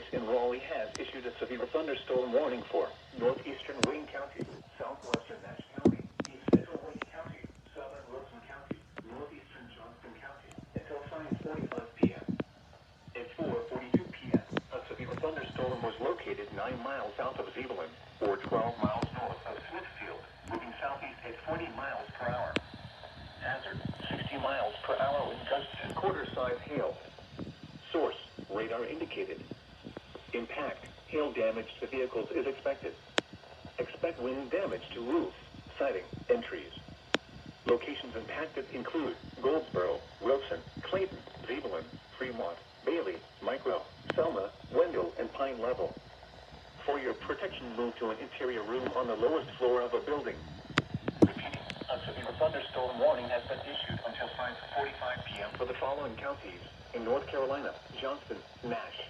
office in Raleigh has issued a severe thunderstorm warning for northeastern Wayne County, southwestern Nash County, east central Wayne County, southern Wilson County, northeastern Johnston County until 5:45 p.m. At 4:42 p.m., a severe thunderstorm was located 9 miles south of Zeeland, or 12 miles north of Smithfield, moving southeast at 40 miles per hour. Hazard, 60 miles per hour with gusts and quarter-size hail. Source, radar indicated. Impact, hail damage to vehicles is expected. Expect wind damage to roofs, siding, and trees. Locations impacted include Goldsboro, Wilson, Clayton, Zeeland, Fremont, Bailey, Micro, Selma, Wendell, and Pine Level. For your protection, move to an interior room on the lowest floor of a building. Repeating, a severe thunderstorm warning has been issued until 5:45 p.m. for the following counties in North Carolina: Johnston, Nash,